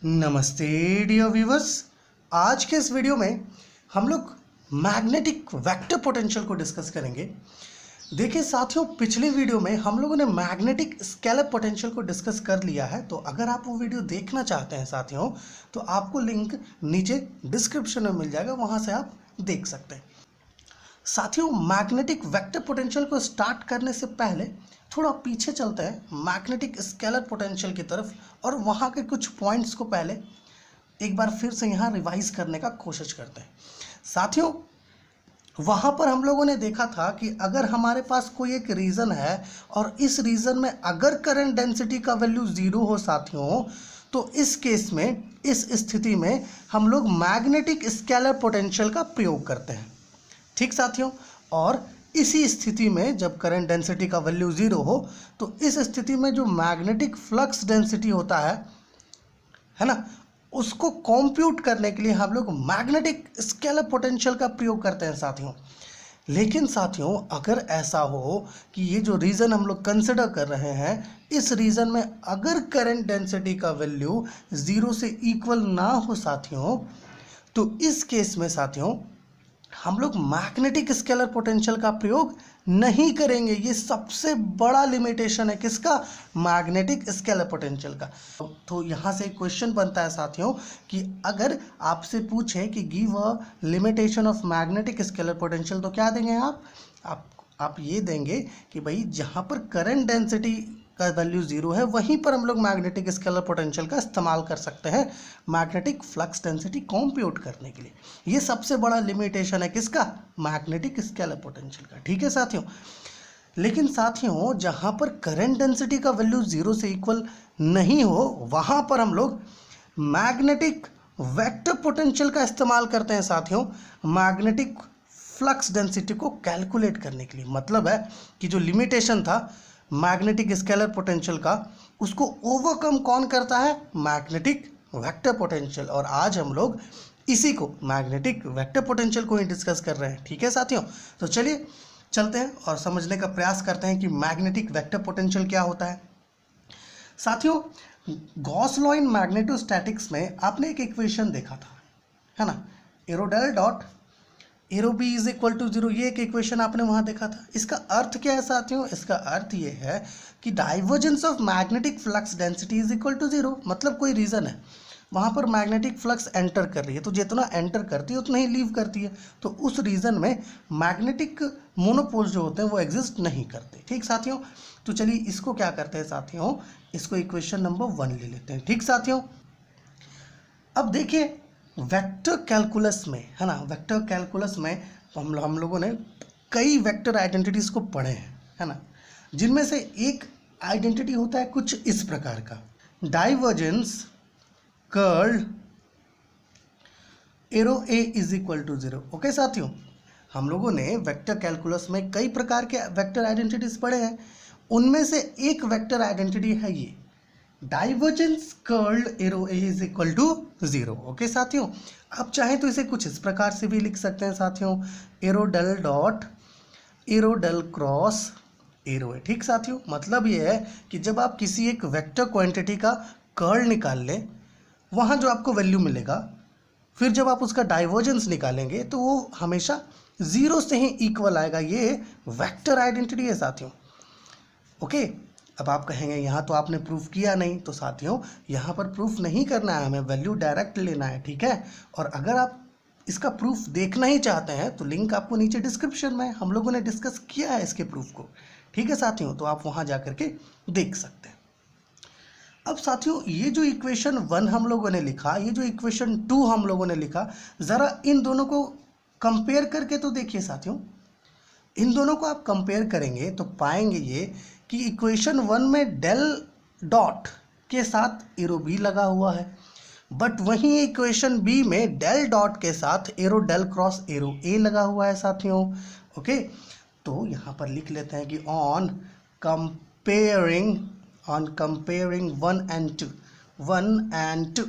नमस्ते dear viewers. आज के इस वीडियो में हम लोग मैग्नेटिक वेक्टर पोटेंशियल को डिस्कस करेंगे। देखिए साथियों, पिछले वीडियो में हम लोगों ने मैग्नेटिक स्केलर पोटेंशियल को डिस्कस कर लिया है, तो अगर आप वो वीडियो देखना चाहते हैं साथियों तो आपको लिंक नीचे डिस्क्रिप्शन में मिल जाएगा, वहाँ से आप देख सकते हैं। साथियों, मैग्नेटिक वेक्टर पोटेंशियल को स्टार्ट करने से पहले थोड़ा पीछे चलते हैं मैग्नेटिक स्केलर पोटेंशियल की तरफ, और वहाँ के कुछ पॉइंट्स को पहले एक बार फिर से यहाँ रिवाइज करने का कोशिश करते हैं। साथियों, वहाँ पर हम लोगों ने देखा था कि अगर हमारे पास कोई एक रीजन है और इस रीजन में अगर करंट डेंसिटी का वैल्यू 0 हो साथियों, तो इस केस में, इस स्थिति में हम लोग मैग्नेटिक स्केलर पोटेंशियल का प्रयोग करते हैं। ठीक साथियों, और इसी स्थिति में जब करंट डेंसिटी का वैल्यू 0 हो तो इस स्थिति में जो मैग्नेटिक फ्लक्स डेंसिटी होता है ना, उसको कंप्यूट करने के लिए हम लोग मैग्नेटिक स्केलर पोटेंशियल का प्रयोग करते हैं साथियों। लेकिन साथियों, अगर ऐसा हो कि ये जो रीजन हम लोग कंसिडर कर रहे हैं, इस रीजन में अगर करंट डेंसिटी का वैल्यू 0 से इक्वल ना हो साथियों, तो इस केस में साथियों हम लोग मैग्नेटिक स्केलर पोटेंशियल का प्रयोग नहीं करेंगे। ये सबसे बड़ा लिमिटेशन है किसका? मैग्नेटिक स्केलर पोटेंशियल का। तो यहाँ से क्वेश्चन बनता है साथियों कि अगर आपसे पूछे कि give a limitation of magnetic scalar potential, तो क्या देंगे आप ये देंगे कि भाई जहाँ पर करंट डेंसिटी का वैल्यू 0 है वहीं पर हम लोग मैग्नेटिक स्केलर पोटेंशियल का इस्तेमाल कर सकते हैं मैग्नेटिक फ्लक्स डेंसिटी कंप्यूट करने के लिए। ये सबसे बड़ा लिमिटेशन है किसका? मैग्नेटिक स्केलर पोटेंशियल का। ठीक है साथियों, लेकिन साथियों जहाँ पर करंट डेंसिटी का वैल्यू 0 से इक्वल नहीं हो, वहाँ पर हम लोग मैग्नेटिक वेक्टर पोटेंशियल का इस्तेमाल करते हैं साथियों मैग्नेटिक फ्लक्स डेंसिटी को कैलकुलेट करने के लिए। मतलब है कि जो लिमिटेशन था मैग्नेटिक स्केलर पोटेंशियल का, उसको ओवरकम कौन करता है? Magnetic vector potential. और आज हम लोग इसी को, मैग्नेटिक वेक्टर पोटेंशियल को ही डिस्कस कर रहे हैं। ठीक है साथियों, तो चलिए चलते हैं और समझने का प्रयास करते हैं कि मैग्नेटिक वेक्टर पोटेंशियल क्या होता है। साथियों, गॉस लॉ इन मैग्नेटोस्टैटिक्स में आपने एक इक्वेशन देखा था, है ना, arrow del dot arrow B is equal to 0। ये एक इक्वेशन आपने वहाँ देखा था। इसका अर्थ क्या है साथियों? इसका अर्थ ये है कि divergence of magnetic flux density is equal to 0। मतलब कोई रीजन है, वहाँ पर मैग्नेटिक फ्लक्स एंटर कर रही है, तो जितना एंटर करती है उतना ही लीव करती है, तो उस रीजन में मैग्नेटिक मोनोपोल्स जो होते हैं वो एग्जिस्ट नहीं करते। ठीक साथियों, तो चलिए इसको क्या करते हैं साथियों, इसको इक्वेशन नंबर 1 ले लेते हैं। ठीक साथियों, अब देखिए वेक्टर कैलकुलस में, है ना, वेक्टर कैलकुलस में हम लोगों ने कई वेक्टर आइडेंटिटीज़ को पढ़े हैं, है ना, जिनमें से एक आइडेंटिटी होता है कुछ इस प्रकार का, divergence curl arrow A is equal to 0। Okay साथियों, हम लोगों ने वेक्टर कैलकुलस में कई प्रकार के वेक्टर आइडेंटिटीज़ पढ़े हैं, उनमें से एक वेक्टर आइडेंटिटी है ये divergence curled arrow A is equal to 0। Okay साथियों, आप चाहें तो इसे कुछ इस प्रकार से भी लिख सकते हैं साथियों, arrow del dot arrow del cross arrow है। ठीक साथियों, मतलब ये है कि जब आप किसी एक वेक्टर क्वांटिटी का कर्ल निकाल लें, वहाँ जो आपको वैल्यू मिलेगा, फिर जब आप उसका डाइवर्जेंस निकालेंगे तो वो हमेशा 0 से ही इक्वल आएगा। ये वेक्टर आइडेंटिटी है साथियों। ओके, अब आप कहेंगे यहाँ तो आपने प्रूफ किया नहीं, तो साथियों यहाँ पर प्रूफ नहीं करना है, हमें वैल्यू डायरेक्ट लेना है। ठीक है, और अगर आप इसका प्रूफ देखना ही चाहते हैं तो लिंक आपको नीचे डिस्क्रिप्शन में, हम लोगों ने डिस्कस किया है इसके प्रूफ को। ठीक है साथियों, तो आप वहाँ जा करके देख सकते हैं। अब साथियों, ये जो इक्वेशन 1 हम लोगों ने लिखा, ये जो इक्वेशन 2 हम लोगों ने लिखा, ज़रा इन दोनों को कंपेयर करके तो देखिए साथियों। इन दोनों को आप कंपेयर करेंगे तो पाएंगे ये कि इक्वेशन 1 में डेल डॉट के साथ एरो बी लगा हुआ है, बट वहीं इक्वेशन बी में डेल डॉट के साथ arrow del cross arrow A लगा हुआ है साथियों। ओके, तो यहाँ पर लिख लेते हैं कि ऑन कंपेयरिंग 1 एंड 2,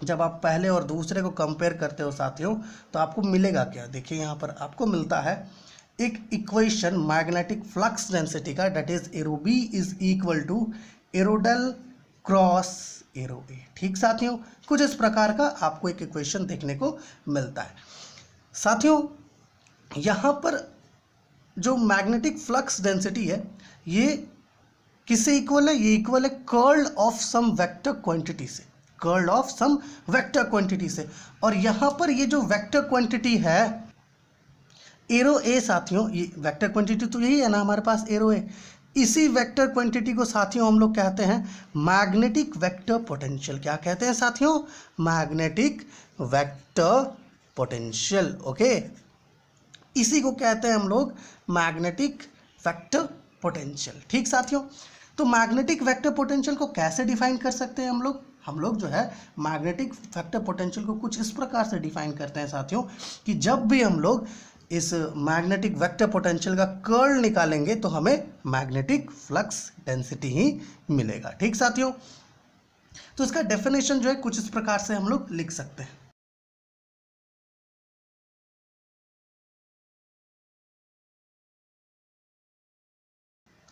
जब आप पहले और दूसरे को कंपेयर करते हो साथियों तो आपको मिलेगा क्या? देखिए यहाँ पर आपको मिलता है एक इक्वेशन मैग्नेटिक फ्लक्स डेंसिटी का, that is arrow B is equal to arrow del cross arrow A. ठीक साथियों, कुछ इस प्रकार का आपको एक इक्वेशन देखने को मिलता है। साथियों, यहाँ पर जो मैग्नेटिक फ्लक्स डेंसिटी है ये किससे इक्वल है? ये इक्वल है curl of some vector quantity से, curl of some vector quantity से। और यहाँ पर ये जो वेक्टर क्वांटिटी है एरो ए साथियों, ये वेक्टर क्वांटिटी तो यही है ना हमारे पास, एरो ए। इसी वेक्टर क्वांटिटी को साथियों हम लोग कहते हैं मैग्नेटिक वेक्टर पोटेंशियल। क्या कहते हैं साथियों? Magnetic vector potential. ओके, इसी को कहते हैं हम लोग मैग्नेटिक वेक्टर पोटेंशियल। ठीक साथियों, तो मैग्नेटिक वेक्टर पोटेंशियल को कैसे डिफाइन कर सकते हैं हम लोग जो है मैग्नेटिक वेक्टर पोटेंशियल को कुछ इस प्रकार से डिफाइन करते हैं साथियों कि जब भी हम लोग इस मैग्नेटिक वेक्टर पोटेंशियल का कर्ल निकालेंगे तो हमें मैग्नेटिक फ्लक्स डेंसिटी ही मिलेगा। ठीक साथियों, तो इसका डेफिनेशन जो है कुछ इस प्रकार से हम लोग लिख सकते हैं।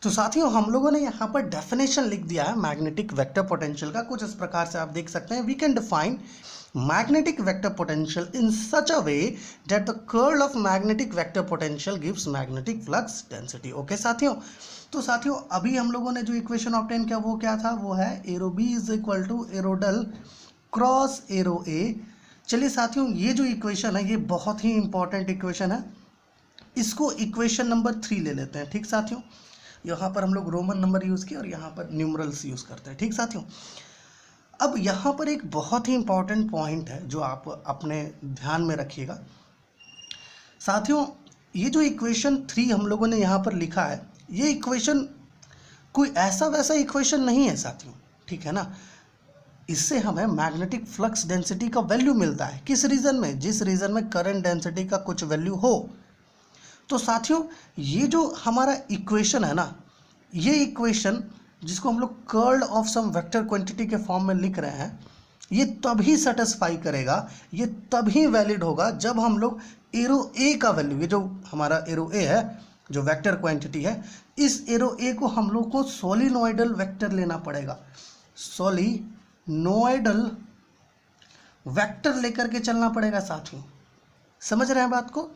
तो साथियों, हम लोगों ने यहाँ पर डेफिनेशन लिख दिया है मैग्नेटिक वेक्टर पोटेंशियल का। कुछ इस प्रकार से आप देख सकते हैं, we can define magnetic vector potential in such a way that the curl of magnetic vector potential gives magnetic flux density। Okay साथियों, तो साथियों अभी हम लोगों ने जो इक्वेशन ऑब्टेन किया वो क्या था? वो है arrow B is equal to arrow del cross arrow A. चलिए साथियों, ये जो इक्वेशन है ये बहुत ही इंपॉर्टेंट इक्वेशन है, इसको इक्वेशन नंबर 3 ले लेते हैं। ठीक साथियों, यहाँ पर हम लोग रोमन नंबर यूज़ किए और यहाँ पर न्यूमरल्स यूज़ करते हैं। ठीक साथियों, अब यहाँ पर एक बहुत ही इंपॉर्टेंट पॉइंट है जो आप अपने ध्यान में रखिएगा साथियों। ये जो इक्वेशन 3 हम लोगों ने यहाँ पर लिखा है, ये इक्वेशन कोई ऐसा वैसा इक्वेशन नहीं है साथियों। ठीक है ना, इससे हमें मैग्नेटिक फ्लक्स डेंसिटी का वैल्यू मिलता है। किस रीजन में? जिस रीजन में करंट डेंसिटी का कुछ वैल्यू हो। तो साथियों, ये जो हमारा इक्वेशन है ना, ये इक्वेशन जिसको हम लोग curl of some vector quantity के फॉर्म में लिख रहे हैं, ये तभी सेटिस्फाई करेगा, ये तभी वैलिड होगा जब हम लोग एरो ए का वैल्यू, ये जो हमारा एरो ए है जो वेक्टर क्वांटिटी है, इस एरो ए को हम लोग को सोलिनॉइडल वेक्टर लेना पड़ेगा। सोलिनॉइडल वेक्टर लेकर के चलना पड़ेगा साथियों। समझ रहे हैं बात को?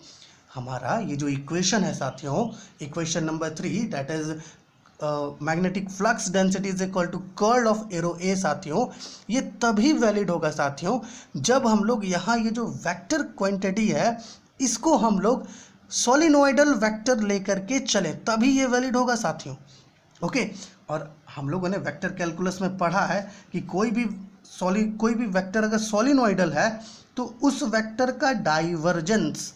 हमारा ये जो इक्वेशन है साथियों, equation number 3 that is magnetic flux density is equal to curl of arrow A साथियों, ये तभी वैलिड होगा साथियों जब हम लोग यहाँ ये जो वेक्टर क्वांटिटी है इसको हम लोग सोलिनॉइडल वेक्टर लेकर के चले, तभी ये वैलिड होगा साथियों। ओके, और हम लोगों ने वेक्टर कैलकुलस में पढ़ा है कि कोई भी वेक्टर अगर सोलिनॉइडल है तो उस वेक्टर का डाइवर्जेंस,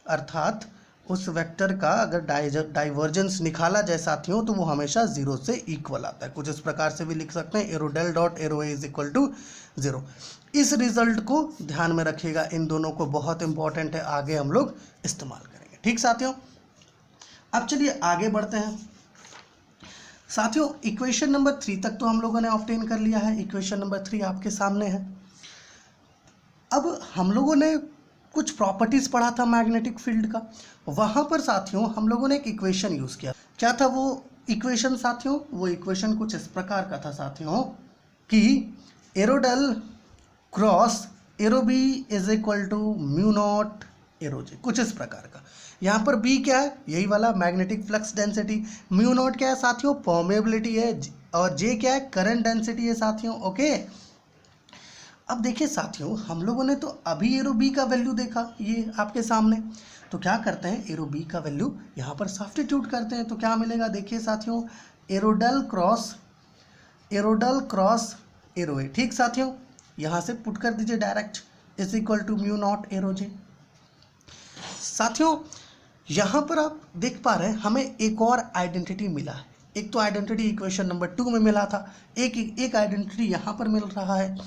अर्थात उस वेक्टर का अगर डाइवर्जेंस निकाला जाए साथियों तो वो हमेशा 0 से इक्वल आता है। कुछ इस प्रकार से भी लिख सकते हैं, arrow del dot arrow A is equal to 0। इस रिजल्ट को ध्यान में रखिएगा, इन दोनों को बहुत इंपॉर्टेंट है, आगे हम लोग इस्तेमाल करेंगे। ठीक साथियों, अब चलिए आगे बढ़ते हैं साथियों। इक्वेशन नंबर 3 तक तो हम लोगों ने ऑब्टेन कर लिया है, इक्वेशन नंबर 3 आपके सामने है। अब हम लोगों ने कुछ प्रॉपर्टीज पढ़ा था मैग्नेटिक फील्ड का, वहां पर साथियों हम लोगों ने एक इक्वेशन यूज किया। क्या था वो इक्वेशन साथियों? वो इक्वेशन कुछ इस प्रकार का था साथियों कि arrow del cross arrow B is equal to mu naught arrow J, कुछ इस प्रकार का। यहाँ पर बी क्या है? यही वाला magnetic flux density. Mu naught क्या है साथियों? परमेबिलिटी है। और जे क्या है? करंट डेंसिटी है साथियों। ओके, अब देखिए साथियों, हम लोगों ने तो अभी एरो बी का वैल्यू देखा, ये आपके सामने। तो क्या करते हैं, एरो बी का वैल्यू यहाँ पर सब्स्टिट्यूट करते हैं तो क्या मिलेगा? देखिए साथियों, arrow del cross arrow A. ठीक साथियों, यहाँ से पुट कर दीजिए direct, is equal to mu naught arrow J. साथियों यहाँ पर आप देख पा रहे हैं हमें एक और आइडेंटिटी मिला है। एक तो आइडेंटिटी इक्वेशन नंबर 2 में मिला था, एक आइडेंटिटी यहाँ पर मिल रहा है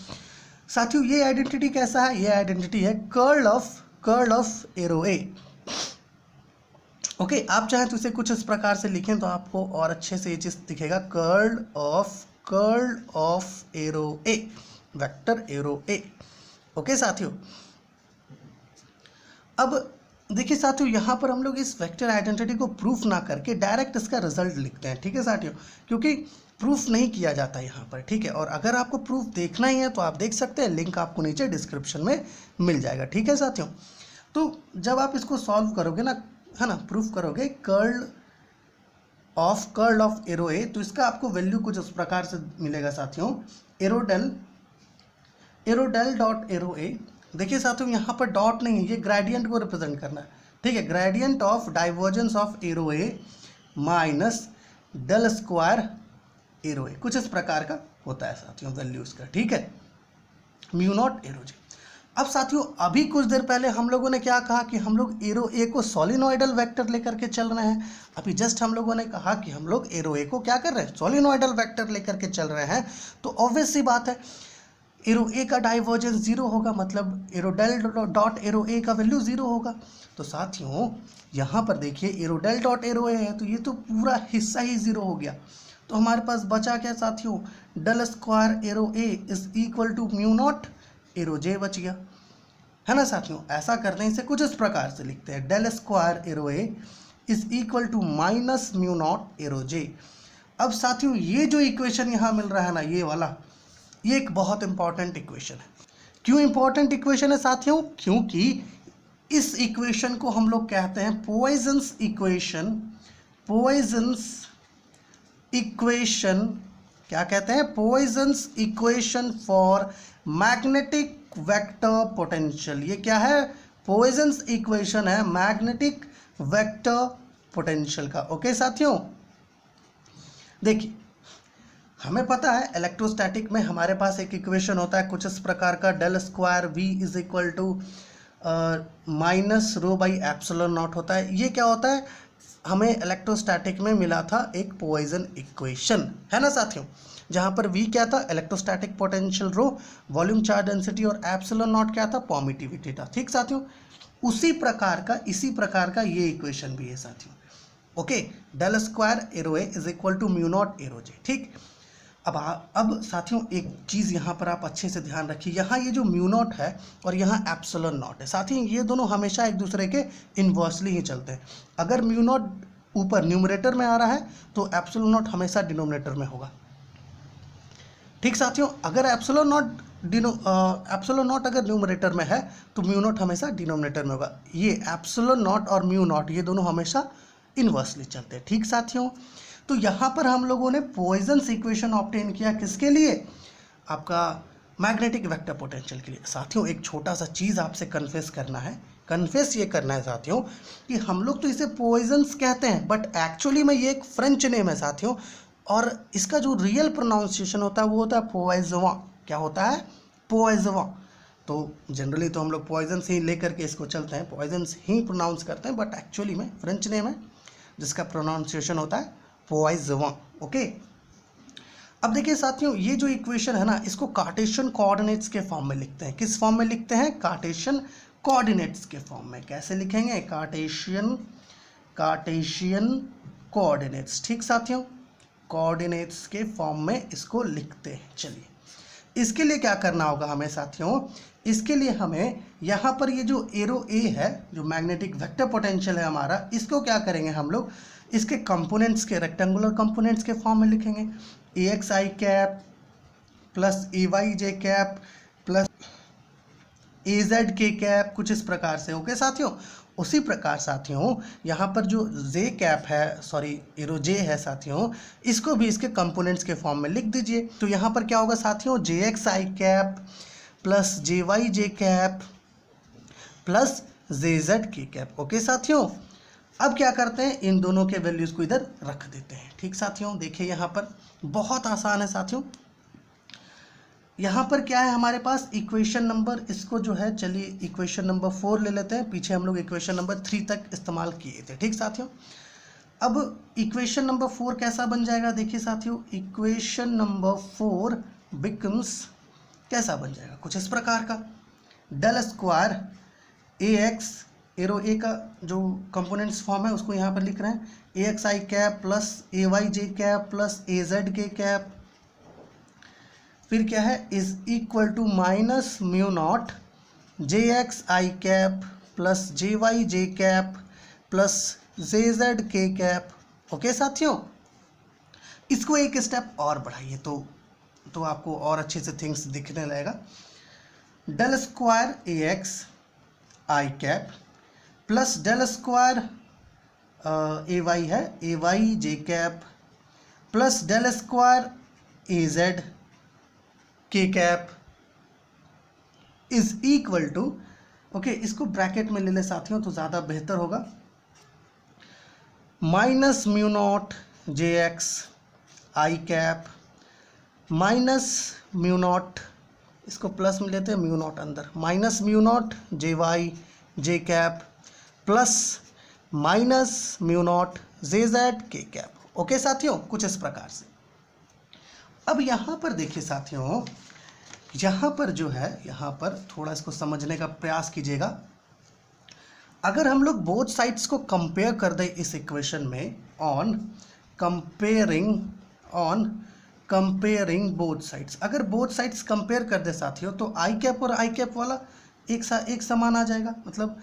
साथियों। ये आइडेंटिटी कैसा है? ये आइडेंटिटी है curl of arrow A. Okay, आप चाहें तो इसे कुछ इस प्रकार से लिखें तो आपको और अच्छे से ये चीज दिखेगा, curl of arrow A, vector arrow A. Okay साथियों, अब देखिए साथियों, यहाँ पर हम लोग इस वेक्टर आइडेंटिटी को प्रूफ ना करके डायरेक्ट इसका रिजल्ट लिखते हैं, ठीक है साथियों, क्योंकि प्रूफ नहीं किया जाता यहाँ पर, ठीक है। और अगर आपको प्रूफ देखना ही है तो आप देख सकते हैं, लिंक आपको नीचे डिस्क्रिप्शन में मिल जाएगा, ठीक है साथियों। तो जब आप इसको सॉल्व करोगे ना, है ना, प्रूफ करोगे कर्ल ऑफ एरो ए, तो इसका आपको वैल्यू कुछ उस प्रकार से मिलेगा साथियों, arrow del dot arrow A. देखिए साथियों, यहाँ पर डॉट नहीं है, ये ग्रेडियंट को रिप्रेजेंट करना है, ठीक है। Gradient of divergence of arrow A minus del square arrow A, कुछ इस प्रकार का होता है साथियों वैल्यू इसका, ठीक है, म्यू नॉट एरो जे। अब साथियों, अभी कुछ देर पहले हम लोगों ने क्या कहा कि हम लोग एरो ए को सोलिनॉइडल वेक्टर लेकर के चल रहे हैं। अभी जस्ट हम लोगों ने कहा कि हम लोग एरो ए को क्या कर रहे हैं, सोलिनॉइडल वेक्टर लेकर के चल रहे हैं। तो ऑब्वियस सी बात है, एरो ए का डाइवर्जेंस 0 होगा, मतलब arrow del dot arrow A का वैल्यू 0 होगा। तो साथियों यहाँ पर देखिए, arrow del dot arrow A है, तो ये तो पूरा हिस्सा ही 0 हो गया। तो हमारे पास बचा क्या साथियों, del square arrow A is equal to mu naught arrow J बच गया, है ना साथियों। ऐसा करने से कुछ इस प्रकार से लिखते हैं, del square arrow A is equal to minus mu naught arrow J. अब साथियों, ये जो इक्वेशन यहाँ मिल रहा है ना, ये वाला, ये एक बहुत इंपॉर्टेंट इक्वेशन है। क्यों इंपॉर्टेंट इक्वेशन है साथियों, क्योंकि इस इक्वेशन को हम लोग कहते हैं पॉइजन्स इक्वेशन। पॉइजन्स इक्वेशन क्या कहते हैं, Poisson's equation for magnetic vector potential. ये क्या है, पॉइजन्स इक्वेशन है मैग्नेटिक वेक्टर पोटेंशियल का। ओके साथियों, देखिए हमें पता है इलेक्ट्रोस्टैटिक में हमारे पास एक इक्वेशन होता है कुछ इस प्रकार का, del square V is equal to minus rho by epsilon naught होता है। ये क्या होता है, हमें इलेक्ट्रोस्टैटिक में मिला था एक पॉइजन इक्वेशन, है ना साथियों, जहाँ पर वी क्या था, इलेक्ट्रोस्टैटिक पोटेंशियल रो, वॉल्यूम चार्ज डेंसिटी, और एप्सिलॉन नॉट क्या था, परमिटिविटी था, ठीक साथियों। इसी प्रकार का ये इक्वेशन भी है साथियों। Okay, del square arrow A is equal to mu naught arrow J, ठीक। अब साथियों एक चीज़ यहाँ पर आप अच्छे से ध्यान रखिए, यहाँ ये जो म्यू नॉट है और यहाँ एप्सिलॉन नॉट है साथियों, ये दोनों हमेशा एक दूसरे के इन्वर्सली ही चलते हैं। अगर म्यू नॉट ऊपर न्यूमरेटर में आ रहा है तो एप्सिलॉन नॉट हमेशा डिनोमिनेटर में होगा, ठीक साथियों। अगर एप्सिलॉन नॉट अगर न्यूमरेटर में है तो म्यू नॉट हमेशा डिनोमिनेटर में होगा। ये एप्सिलॉन नॉट और म्यू नॉट ये दोनों हमेशा इन्वर्सली चलते हैं, ठीक साथियों। तो यहाँ पर हम लोगों ने पॉइजन्स इक्वेशन ऑब्टेन किया, किसके लिए, आपका मैग्नेटिक वेक्टर पोटेंशियल के लिए। साथियों एक छोटा सा चीज़ आपसे कन्फेस ये करना है साथियों, कि हम लोग तो इसे पॉइजन्स कहते हैं, बट एक्चुअली में ये एक फ्रेंच नेम है साथियों, और इसका जो रियल प्रोनाउंसिएशन होता है वो होता है पॉइजवा। क्या होता है, पॉइजवा। तो जनरली तो हम लोग पॉइजन्स ही लेकर के इसको चलते हैं, पॉइजन्स ही प्रोनाउंस करते हैं, बट एक्चुअली में फ्रेंच नेम है जिसका प्रोनाउंसिएशन होता है पॉइजवा। ओके, अब देखिए साथियों, ये जो इक्वेशन है ना, इसको कार्टेशियन कोऑर्डिनेट्स के फॉर्म में लिखते हैं। किस फॉर्म में लिखते हैं, कार्टेशियन कोऑर्डिनेट्स के फॉर्म में। कैसे लिखेंगे, कार्टेशियन कोऑर्डिनेट्स, ठीक साथियों, कोऑर्डिनेट्स के फॉर्म में इसको लिखते हैं। चलिए, इसके लिए क्या करना होगा हमें साथियों, इसके लिए हमें यहाँ पर ये जो एरो ए है, जो मैग्नेटिक वेक्टर पोटेंशियल है हमारा, इसको क्या करेंगे हम लोग, इसके कंपोनेंट्स के रेक्टेंगुलर कंपोनेंट्स के फॉर्म में लिखेंगे। ए X I cap plus A Y J cap plus A Z K cap, कुछ इस प्रकार से। ओके साथियों, उसी प्रकार साथियों यहाँ पर जो जे कैप है, सॉरी एरो जे है साथियों, इसको भी इसके कंपोनेंट्स के फॉर्म में लिख दीजिए। तो यहाँ पर क्या होगा साथियों, जे X I cap plus J Y J cap plus J Z K cap. Okay साथियों, अब क्या करते हैं, इन दोनों के वैल्यूज़ को इधर रख देते हैं, ठीक साथियों। देखिए यहाँ पर बहुत आसान है साथियों, यहाँ पर क्या है हमारे पास इक्वेशन नंबर, इसको जो है चलिए इक्वेशन नंबर 4 ले लेते हैं, पीछे हम लोग इक्वेशन नंबर 3 तक इस्तेमाल किए थे, ठीक साथियों। अब इक्वेशन नंबर 4 कैसा बन जाएगा, देखिए साथियों, इक्वेशन नंबर 4 बिकम्स कैसा बन जाएगा, कुछ इस प्रकार का, del square A X, arrow A का जो कंपोनेंट्स फॉर्म है उसको यहाँ पर लिख रहे हैं, A X I cap plus A Y J cap plus A Z K cap, फिर क्या है, is equal to minus mu naught J X I cap plus J Y J cap plus J Z K cap. Okay साथियों, इसको एक step और बढ़ाइए तो आपको और अच्छे से थिंग्स दिखने लगेगा। Del square A X I cap plus del square A Y है A Y J cap plus del square A Z K cap is equal to, okay इसको ब्रैकेट में ले ले साथियों तो ज़्यादा बेहतर होगा, minus mu naught J X I cap minus mu naught, इसको प्लस में लेते हैं म्यू नॉट अंदर, minus mu naught J Y J cap plus minus mu naught J Z K cap. Okay साथियों, कुछ इस प्रकार से। अब यहाँ पर देखिए साथियों, यहाँ पर जो है, यहाँ पर थोड़ा इसको समझने का प्रयास कीजिएगा। अगर हम लोग बोथ साइड्स को कंपेयर कर दें इस इक्वेशन में ऑन कंपेयरिंग बोथ साइड्स, अगर बोथ साइड्स कंपेयर कर दे साथियों तो आई कैप और आई कैप वाला एक समान आ जाएगा। मतलब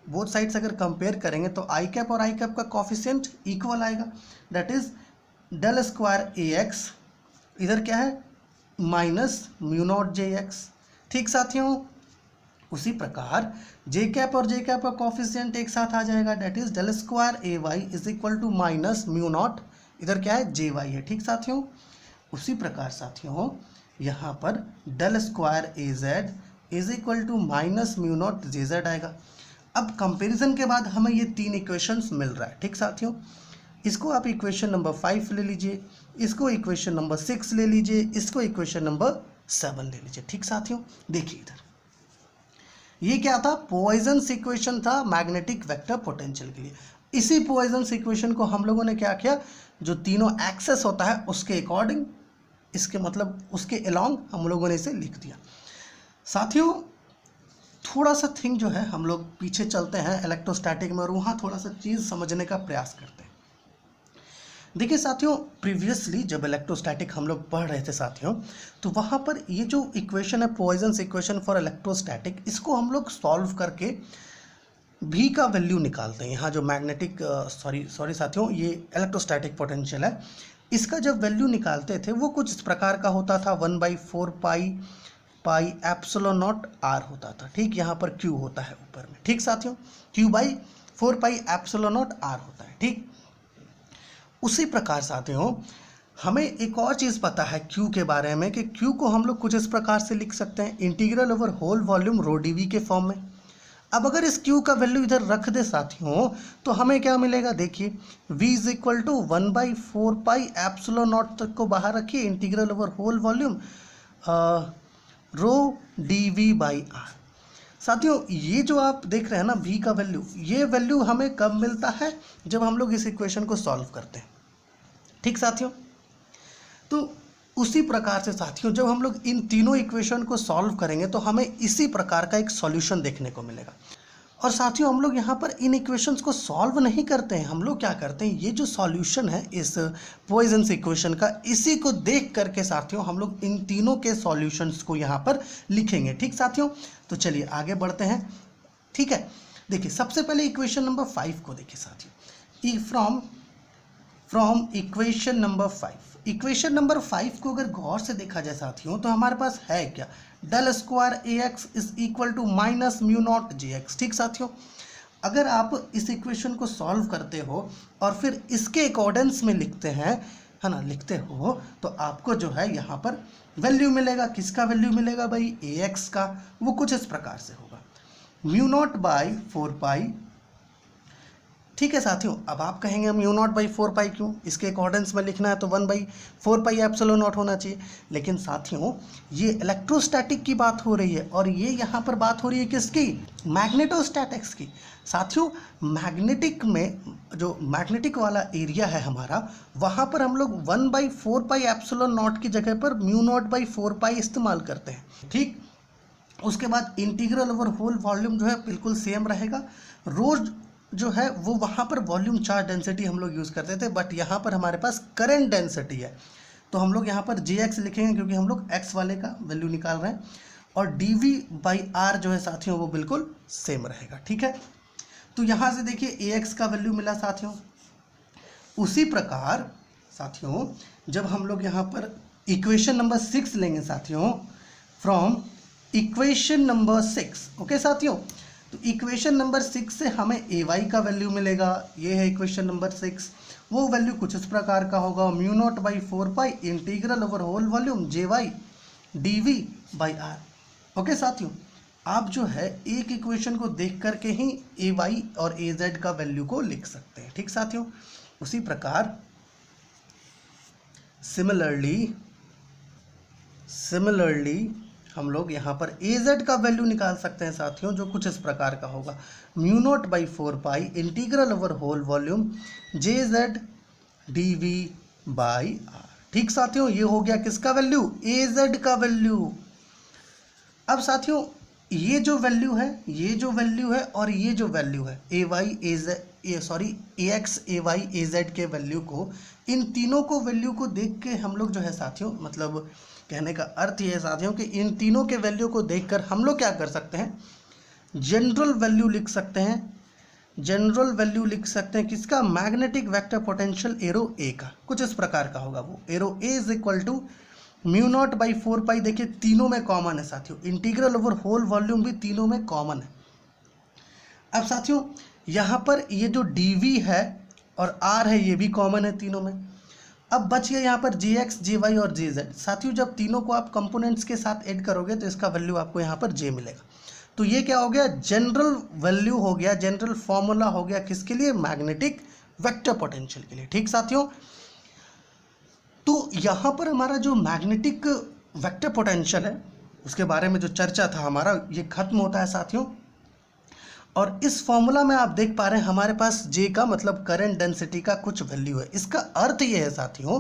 बोथ साइड्स अगर कंपेयर करेंगे तो आई कैप और आई कैप का कॉफिशिएंट इक्वल आएगा, that is del square A X, इधर क्या है minus mu naught J X. ठीक साथियों, उसी प्रकार जे कैप और जे कैप का कॉफिशिएंट एक साथ आ जाएगा, that is del square A Y is equal to minus mu naught, इधर क्या है जे वाई है। ठीक साथियों, उसी प्रकार साथियों यहाँ पर del square A Z is equal to minus mu naught J Z आएगा। अब कंपैरिजन के बाद हमें ये तीन इक्वेशंस मिल रहा है। ठीक साथियों, इसको आप इक्वेशन नंबर 5 ले लीजिए, इसको इक्वेशन नंबर 6 ले लीजिए, इसको इक्वेशन नंबर 7 ले लीजिए। ठीक साथियों, देखिए इधर ये क्या था, पॉइजन्स इक्वेशन था मैग्नेटिक वेक्टर पोटेंशियल के लिए। इसी पॉइजन्स इक्वेशन को हम लोगों ने क्या किया, जो तीनों एक्सेस होता है उसके अकॉर्डिंग, इसके मतलब उसके अलोंग हम लोगों ने इसे लिख दिया। साथियों थोड़ा सा थिंग जो है, हम लोग पीछे चलते हैं इलेक्ट्रोस्टैटिक में और वहाँ थोड़ा सा चीज़ समझने का प्रयास करते हैं। देखिए साथियों, प्रीवियसली जब इलेक्ट्रोस्टैटिक हम लोग पढ़ रहे थे साथियों, तो वहाँ पर ये जो इक्वेशन है पॉइजन्स इक्वेशन फॉर इलेक्ट्रोस्टैटिक, इसको हम लोग सॉल्व करके भी का वैल्यू निकालते हैं। यहाँ जो मैग्नेटिक सॉरी साथियों, ये इलेक्ट्रोस्टैटिक पोटेंशियल है, इसका जब वैल्यू निकालते थे वो कुछ इस प्रकार का होता था, 1/4 पाई एप्सिलॉन नॉट आर होता था। ठीक, यहाँ पर क्यू होता है ऊपर में। ठीक साथियों, Q/4 pi epsilon not are होता है। ठीक, उसी प्रकार साथियों हमें एक और चीज़ पता है क्यू के बारे में, कि क्यू को हम लोग कुछ इस प्रकार से लिख सकते हैं, integral over whole volume rho D V के फॉर्म में। अब अगर इस क्यू का वैल्यू इधर रख दे साथियों तो हमें क्या मिलेगा, देखिए v is equal to 1/4 pi epsilon naught तक को बाहर रखिए, integral over whole volume rho D V by R. साथियों ये जो आप देख रहे हैं ना v का वैल्यू, ये वैल्यू हमें कब मिलता है, जब हम लोग इस इक्वेशन को सॉल्व करते हैं। ठीक साथियों, तो उसी प्रकार से साथियों जब हम लोग इन तीनों इक्वेशन को सॉल्व करेंगे तो हमें इसी प्रकार का एक सॉल्यूशन देखने को मिलेगा। और साथियों हम लोग यहाँ पर इन इक्वेशंस को सॉल्व नहीं करते हैं, हम लोग क्या करते हैं, ये जो सॉल्यूशन है इस पॉइजन्स इक्वेशन का, इसी को देख करके साथियों हम लोग इन तीनों के सॉल्यूशंस को यहाँ पर लिखेंगे। ठीक साथियों, तो चलिए आगे बढ़ते हैं। ठीक है, देखिए सबसे पहले इक्वेशन नंबर 5 को देखिए साथियों, from equation number 5। Equation number 5 को अगर गौर से देखा जाए साथियों तो हमारे पास है क्या, del square A X is equal to minus mu naught J X. ठीक साथियों, अगर आप इस इक्वेशन को सॉल्व करते हो और फिर इसके अकॉर्डेंस में लिखते हैं, है ना, लिखते हो तो आपको जो है यहाँ पर वैल्यू मिलेगा। किसका वैल्यू मिलेगा भाई, ए एक्स का। वो कुछ इस प्रकार से होगा, म्यू नॉट बाई 4 पाई। ठीक है साथियों, अब आप कहेंगे म्यू नॉट बाई 4 पाई क्यों, इसके अकॉर्डेंस में लिखना है तो 1/4 पाई एप्सिलॉन नॉट होना चाहिए। लेकिन साथियों ये इलेक्ट्रोस्टैटिक की बात हो रही है और ये यहाँ पर बात हो रही है किसकी, मैग्नेटोस्टैटिक्स की। साथियों मैग्नेटिक में जो मैग्नेटिक वाला एरिया है हमारा, वहाँ पर हम लोग 1/4 पाई एप्सिलॉन नॉट की जगह पर म्यू नॉट बाई 4 पाई इस्तेमाल करते हैं। ठीक, उसके बाद इंटीग्रल ओवर होल वॉल्यूम जो है बिल्कुल सेम रहेगा। रोज जो है वो वहाँ पर वॉल्यूम चार्ज डेंसिटी हम लोग यूज़ करते थे, बट यहाँ पर हमारे पास करंट डेंसिटी है तो हम लोग यहाँ पर जे एक्स लिखेंगे क्योंकि हम लोग एक्स वाले का वैल्यू निकाल रहे हैं। और dv/r जो है साथियों वो बिल्कुल सेम रहेगा। ठीक है, तो यहाँ से देखिए ax का वैल्यू मिला साथियों। उसी प्रकार साथियों जब हम लोग यहाँ पर इक्वेशन नंबर 6 लेंगे साथियों, फ्रॉम इक्वेशन नंबर 6, ओके साथियों, तो इक्वेशन नंबर 6 से हमें ay का वैल्यू मिलेगा। ये है इक्वेशन नंबर 6। वो वैल्यू कुछ इस प्रकार का होगा, μ0/4 integral over whole volume jy dv/r। Okay साथियों, आप जो है एक इक्वेशन को देख करके ही ay और az का वैल्यू को लिख सकते हैं। ठीक साथियों, उसी प्रकार सिमिलरली हम लोग यहाँ पर az का वैल्यू निकाल सकते हैं साथियों, जो कुछ इस प्रकार का होगा, μ0/4 integral over whole volume jz dv/r। ठीक साथियों, ये हो गया किसका वैल्यू, az का वैल्यू। अब साथियों ये जो वैल्यू है और ये जो वैल्यू है ax ay az के वैल्यू को, इन तीनों को वैल्यू को देख के हम लोग जो है साथियों, मतलब कहने का अर्थ ये है साथियों कि इन तीनों के वैल्यू को देखकर हम लोग क्या कर सकते हैं, जनरल वैल्यू लिख सकते हैं। किसका, magnetic vector potential arrow A का। कुछ इस प्रकार का होगा वो, arrow A is equal to μ0/4 देखिए तीनों में कॉमन है साथियों, इंटीग्रल ओवर होल वॉल्यूम भी तीनों में कॉमन है। अब साथियों यहाँ पर ये जो dv है और r है ये भी कॉमन है तीनों में। अब बच गया यहाँ पर jx jy और jz। साथियों जब तीनों को आप कंपोनेंट्स के साथ ऐड करोगे तो इसका वैल्यू आपको यहाँ पर j मिलेगा। तो ये क्या हो गया, जनरल वैल्यू हो गया, जनरल फॉर्मूला हो गया किसके लिए, मैग्नेटिक वेक्टर पोटेंशियल के लिए। ठीक साथियों, तो यहाँ पर हमारा जो मैग्नेटिक वेक्टर पोटेंशियल है उसके बारे में जो चर्चा था हमारा, ये खत्म होता है साथियों। और इस फॉर्मूला में आप देख पा रहे हैं हमारे पास J का मतलब करंट डेंसिटी का कुछ वैल्यू है। इसका अर्थ ये है साथियों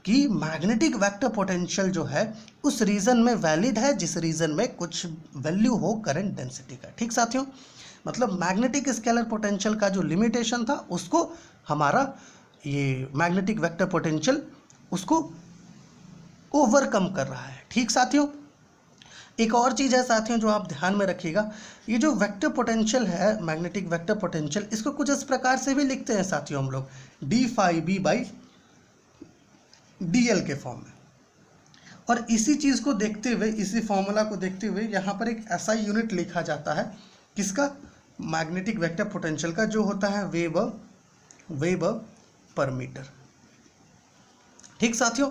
कि मैग्नेटिक वेक्टर पोटेंशियल जो है उस रीजन में वैलिड है जिस रीजन में कुछ वैल्यू हो करंट डेंसिटी का। ठीक साथियों, मतलब मैग्नेटिक स्केलर पोटेंशियल का जो लिमिटेशन था उसको हमारा ये मैग्नेटिक वेक्टर पोटेंशियल उसको ओवरकम कर रहा है। ठीक साथियों, एक और चीज़ है साथियों जो आप ध्यान में रखिएगा, ये जो वेक्टर पोटेंशियल है, मैग्नेटिक वेक्टर पोटेंशियल, इसको कुछ इस प्रकार से भी लिखते हैं साथियों हम लोग, d∅b/dl के फॉर्म में। और इसी चीज़ को देखते हुए, इसी फॉर्मूला को देखते हुए यहाँ पर एक ऐसा यूनिट लिखा जाता है किसका, मैग्नेटिक वेक्टर पोटेंशियल का, जो होता है वेबर पर मीटर। ठीक साथियों,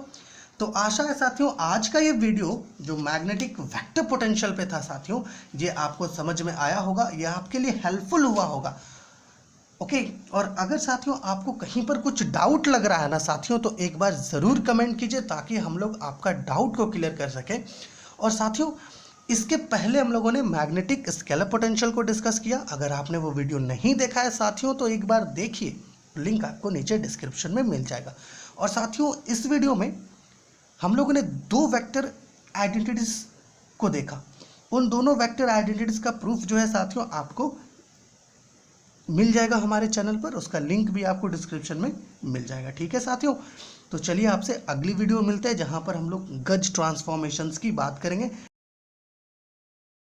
तो आशा है साथियों आज का ये वीडियो जो मैग्नेटिक वेक्टर पोटेंशियल पे था साथियों, ये आपको समझ में आया होगा, ये आपके लिए हेल्पफुल हुआ होगा। ओके, और अगर साथियों आपको कहीं पर कुछ डाउट लग रहा है ना साथियों, तो एक बार ज़रूर कमेंट कीजिए ताकि हम लोग आपका डाउट को क्लियर कर सकें। और साथियों इसके पहले हम लोगों ने मैग्नेटिक स्केलर पोटेंशियल को डिस्कस किया। अगर आपने वो वीडियो नहीं देखा है साथियों तो एक बार देखिए, लिंक आपको नीचे डिस्क्रिप्शन में मिल जाएगा। और साथियों इस वीडियो में हम लोगों ने दो वेक्टर आइडेंटिटीज़ को देखा। उन दोनों वेक्टर आइडेंटिटीज़ का प्रूफ जो है साथियों आपको मिल जाएगा हमारे चैनल पर, उसका लिंक भी आपको डिस्क्रिप्शन में मिल जाएगा। ठीक है साथियों, तो चलिए आपसे अगली वीडियो मिलते हैं जहां पर हम लोग गज ट्रांसफॉर्मेशंस की बात करेंगे।